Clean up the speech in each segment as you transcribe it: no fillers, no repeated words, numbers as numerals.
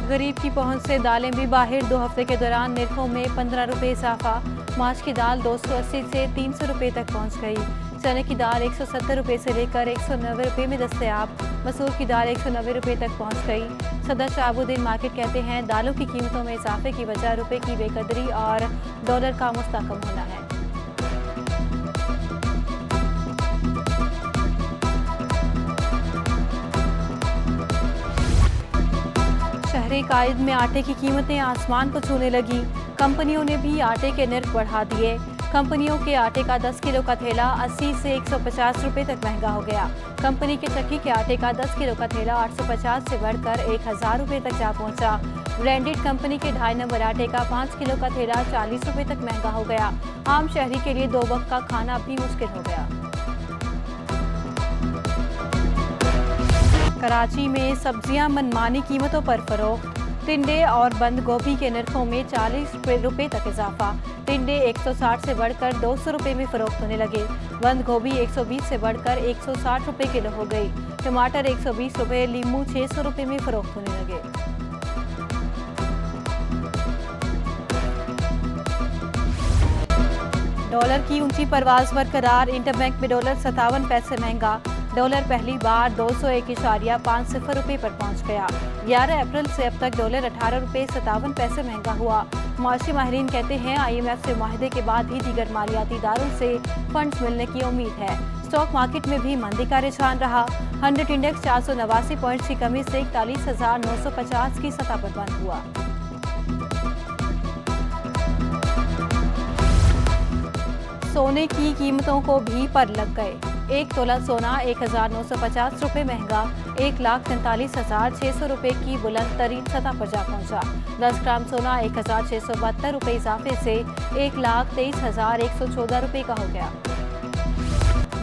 गरीब की पहुंच से दालें भी बाहर। 2 हफ्ते के दौरान निर्खों में 15 रुपये इजाफा। मार्च की दाल 280 से 300 रुपये तक पहुंच गई। चने की दाल 170 रुपये से लेकर 190 रुपये में दस्तयाब। मसूर की दाल 190 रुपये तक पहुंच गई। सदर शहाबुद्दीन मार्केट कहते हैं दालों की कीमतों में इजाफे की वजह रुपये की बेकदरी और डॉलर का मुस्तकम होना है। शहरी कायद में आटे की कीमतें आसमान को छूने लगी। कंपनियों ने भी आटे के निर्ख बढ़ा दिए। कंपनियों के आटे का 10 किलो का थैला 80 से 150 रुपये तक महंगा हो गया। कंपनी के चक्की के आटे का 10 किलो का थैला 850 से बढ़कर 1000 रुपये तक जा पहुंचा। ब्रांडेड कंपनी के 2.5 नंबर आटे का 5 किलो का थैला 40 रुपये तक महंगा हो गया। आम शहरी के लिए 2 वक्त का खाना भी मुश्किल हो गया। कराची में सब्जियां मनमानी कीमतों पर फरोख्त। टिंडे और बंद गोभी के निर्खों में 40 रुपये तक इजाफा। टिंडे 160 से बढ़कर 200 रुपये में फरोख्त होने लगे। बंद गोभी 120 से बढ़कर 160 रुपये किलो हो गई। टमाटर 120 रुपये, लीमू 600 रुपये में फरोख्त होने लगे। डॉलर की ऊंची परवाज बरकरार। इंटरबैंक में डॉलर 57 पैसे महंगा। डॉलर पहली बार 201.50 रुपये पर पहुंच गया। 11 अप्रैल से अब तक डॉलर 18 रुपये 57 पैसे महंगा हुआ। माशी माहिरीन कहते हैं IMF से मुआहदे के बाद ही दीगर मालियाती इदारों से फंड्स मिलने की उम्मीद है। स्टॉक मार्केट में भी मंदी का रुझान रहा। 100 इंडेक्स 489 पॉइंट्स की कमी से 41,950 की सतह पर बंद हुआ। सोने की कीमतों को भी पर लग गए। 1 तोला सोना 1950 रुपये महंगा 1,43,600 रुपये की बुलंद तरीन सतह पर जा पहुंचा। 10 ग्राम सोना 1,672 रुपये इजाफे से 1,23,114 रुपये का हो गया।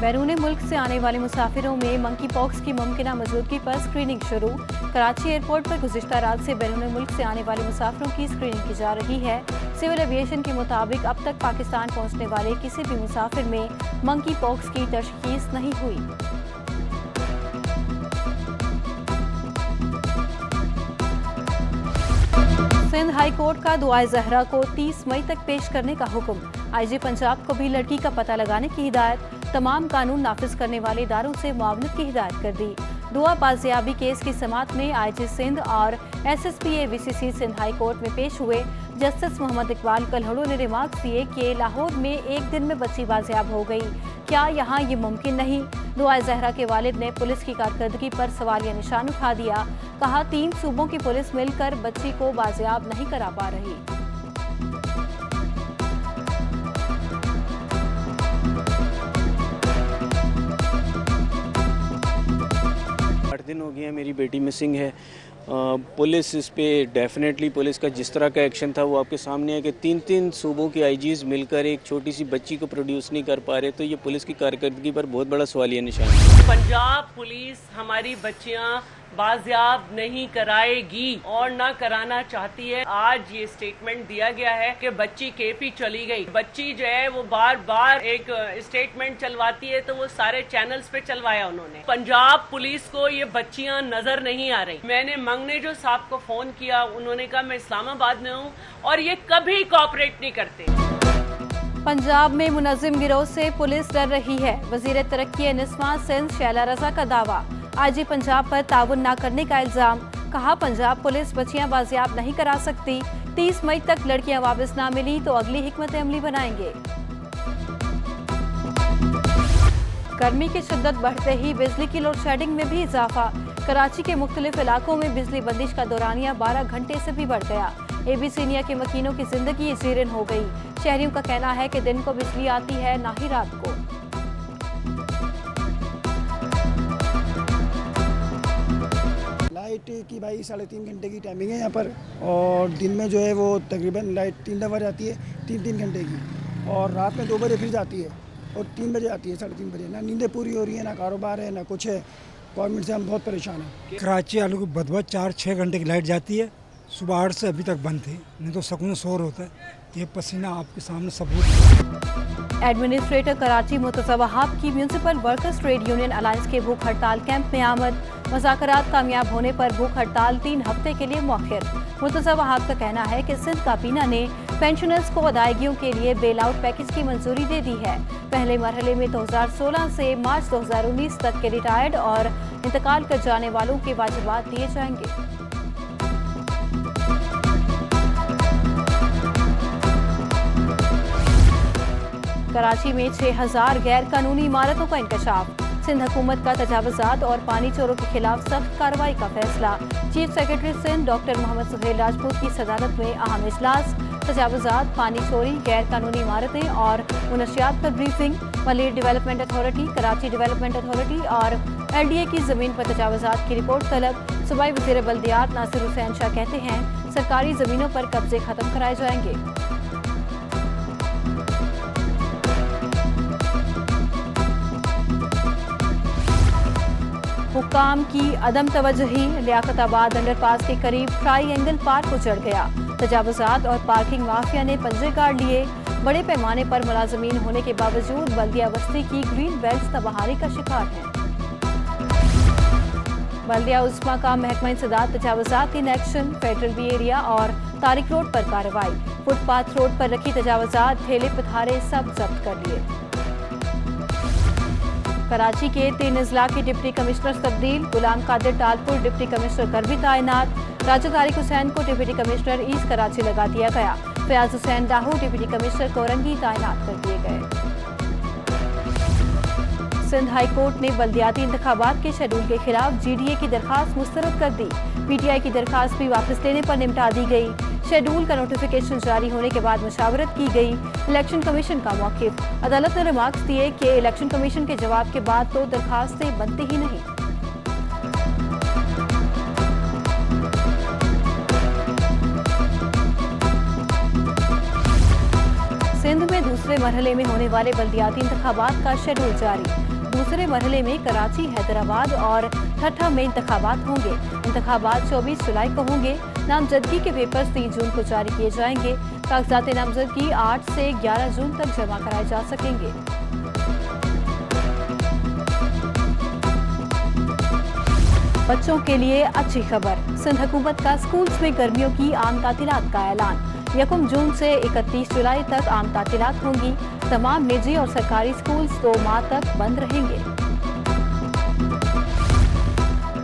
बैरून मुल्क से आने वाले मुसाफिरों में मंकी पॉक्स की मुमकिना मौजूदगी पर स्क्रीनिंग शुरू। कराची एयरपोर्ट पर गुज़िश्ता रात से बैरून मुल्क से आने वाले मुसाफिरों की स्क्रीनिंग की जा रही है। सिविल एविएशन के मुताबिक अब तक पाकिस्तान पहुंचने वाले किसी भी मुसाफिर में मंकी पॉक्स की तशखीस नहीं हुई। सिंध हाई कोर्ट का दुआए ज़हरा को 30 मई तक पेश करने का हुक्म। IG पंजाब को भी लड़की का पता लगाने की हिदायत। तमाम कानून नाफिज करने वाले इदारों से मुआवनत की हिदायत कर दी। दुआ बाजियाबी केस की समाअत में IG सिंध और SSP AVCC Sindh high court में पेश हुए। जस्टिस मोहम्मद इकबाल कल्हड़ो ने रिमार्क्स दिए कि लाहौर में एक दिन में बच्ची बाजियाब हो गई, क्या यहाँ ये मुमकिन नहीं। दुआ ज़हरा के वालिद ने पुलिस की कारकर्दगी पर सवालिया निशान उठा दिया। कहा 3 सूबों की पुलिस मिलकर बच्ची को बाजियाब नहीं करा पा रही। दिन हो गए हैं, मेरी बेटी मिसिंग है। पुलिस इस पे डेफिनेटली पुलिस का जिस तरह का एक्शन था वो आपके सामने है कि 3 सूबों के IGs मिलकर एक छोटी सी बच्ची को प्रोड्यूस नहीं कर पा रहे, तो ये पुलिस की कारकर्दगी पर बहुत बड़ा सवालिया निशान है। पंजाब पुलिस हमारी बच्चियां बाजियाब नहीं कराएगी और ना कराना चाहती है। आज ये स्टेटमेंट दिया गया है कि बच्ची KP चली गई। बच्ची जो है वो बार बार एक स्टेटमेंट चलवाती है, तो वो सारे चैनल्स पे चलवाया उन्होंने। पंजाब पुलिस को ये बच्चियां नजर नहीं आ रही। मैंने मंगने जो साहब को फोन किया, उन्होंने कहा मैं इस्लामाबाद में हूँ और ये कभी कोऑपरेट नहीं करते। पंजाब में मुनज़्ज़िम गिरोह से पुलिस डर रही है। वज़ीर तरक्की निस्मा सिंध शैला रज़ा का दावा। IG पंजाब पर ताउन न करने का इल्ज़ाम। कहा पंजाब पुलिस बच्चियां बाजियाब नहीं करा सकती। 30 मई तक लड़कियां वापस ना मिली तो अगली हिकमत अमली बनाएंगे। गर्मी की शिद्दत बढ़ते ही बिजली की लोड शेडिंग में भी इजाफा। कराची के मुख्तलिफ इलाकों में बिजली बंदिश का दौरानिया 12 घंटे से भी बढ़ गया। ABCनिया के मकीनों की जिंदगी जीरन हो गई। शहरियों का कहना है कि दिन को बिजली आती है, ना ही रात को। लाइट की भाई 3.5 घंटे की टाइमिंग है यहाँ पर, और दिन में जो है वो तकरीबन लाइट 3 दफ़ा जाती है 3-3 घंटे की, और रात में 2 बजे फिर जाती है और 3 बजे आती है, 3:30 बजे। ना नींदें पूरी हो रही है, ना कारोबार है, ना कुछ है। गवर्नमेंट से हम बहुत परेशान हैं। कराची आलू को बदबद 4-6 घंटे की लाइट जाती है। सुबह 8 से अभी तक बंद थी, नहीं तो सुकून शोर होता है। ये पसीना आपके सामने सबूत। एडमिनिस्ट्रेटर कराची मुर्तज़ा वहाब की municipal workers trade union alliance के भूख हड़ताल कैंप में आमद। मुज़ाकरात कामयाब होने पर भूख हड़ताल 3 हफ्ते के लिए मौखिर। मुर्तज़ा वहाब का कहना है कि सिंध काबीना ने पेंशनर्स को अदायगियों के लिए बेल आउट पैकेज की मंजूरी दे दी है। पहले मरहले में 2016 से मार्च 2019 तक के रिटायर्ड और इंतकाल कर जाने वालों के वाजिबात दिए जाएंगे। कराची में 6000 गैर कानूनी इमारतों का इंकशाफ। सिंध हुकूमत का तजावुजात और पानी चोरों के खिलाफ सख्त कार्रवाई का फैसला। Chief secretary Sindh doctor Mohammad Suhail Rajput की सदारत में अहम इजलास। तजावुजात, पानी चोरी, गैर कानूनी इमारतें और मुनशियात पर briefing. Malir development authority, Karachi development authority और LDA की जमीन पर तजावुजात की रिपोर्ट तलब। सूबाई वज़ीर बल्दियात नासिर हुसैन शाह कहते हैं सरकारी जमीनों पर कब्जे खत्म कराए जाएंगे। हुकाम की अदम तवज्जुही, लियाकताबाद अंडरपास के करीब ट्राईएंगल पार्क उजड़ गया। तजावुजात और पार्किंग माफिया ने पंजे गाड़ लिए। बड़े पैमाने पर मुलाजमीन होने के बावजूद बल्दिया बस्ती की ग्रीन बेल्ट तबाही का शिकार है। बल्दिया उस्मा का महकमा इंसदाद तजावुजात in action. Federal B area और तारिक रोड पर कार्रवाई। फुटपाथ रोड पर रखी तजावुजात, ठेले पथारे सब जब्त कर लिए। कराची के 3 अजला के डिप्टी कमिश्नर तब्दील। गुलाम कादिर टालपुर डिप्टी कमिश्नर कर भी तैनात। राजा तारिक हुसैन को डिप्टी कमिश्नर ईस्ट कराची लगा दिया गया। फयाज हुसैन दाहू डिप्टी कमिश्नर कोरंगी तैनात कर दिए गए। सिंध हाई कोर्ट ने बल्दियाती इंतखाबात के शेड्यूल के खिलाफ GDA की दरखास्त मुस्तरद कर दी। PTI की दरखास्त भी वापस लेने पर निपटा दी गई। शेड्यूल का नोटिफिकेशन जारी होने के बाद मुशावरत की गई। इलेक्शन कमीशन का मौक़िफ़। अदालत ने रिमार्क्स दिए कि इलेक्शन कमीशन के जवाब के बाद तो दरखास्तें बनती ही नहीं। सिंध में दूसरे मरहले में होने वाले बल्दियाती इंतखाबात का शेड्यूल जारी। दूसरे मरहले में कराची, हैदराबाद और ठट्ठा में इंतखाबात होंगे। इंतखाबात 24 जुलाई को होंगे। नामजदगी के पेपर्स 3 जून को जारी किए जाएंगे। कागजात नामजदगी 8 से 11 जून तक जमा कराए जा सकेंगे। बच्चों के लिए अच्छी खबर। सिंध हुकूमत का स्कूल्स में गर्मियों की आम तातीलात का ऐलान। 1 जून से 31 जुलाई तक आम तातीलात होंगी। तमाम निजी और सरकारी स्कूल्स 2 माह तक बंद रहेंगे।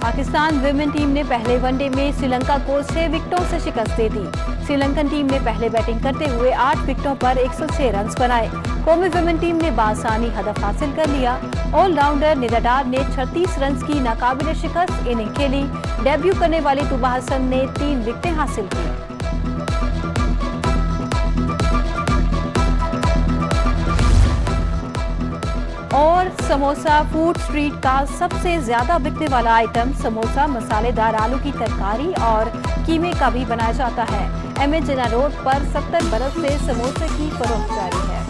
पाकिस्तान विमेन टीम ने पहले वनडे में श्रीलंका को 6 विकेटों से शिकस्त दे दी। श्रीलंकन टीम ने पहले बैटिंग करते हुए 8 विकेटों पर 106 रन बनाए। कौमी विमेन टीम ने बासानी हदफ हासिल कर लिया। ऑलराउंडर निदाडार ने 36 रन की नाकाबिल शिकस्त इनिंग खेली। डेब्यू करने वाली तुबा हसन ने 3 विकेटें हासिल की। और समोसा फूड स्ट्रीट का सबसे ज्यादा बिकने वाला आइटम समोसा मसालेदार आलू की तरकारी और कीमे का भी बनाया जाता है। MA जिन्ना रोड पर 70 बरस से समोसे की फरोख्त जारी है।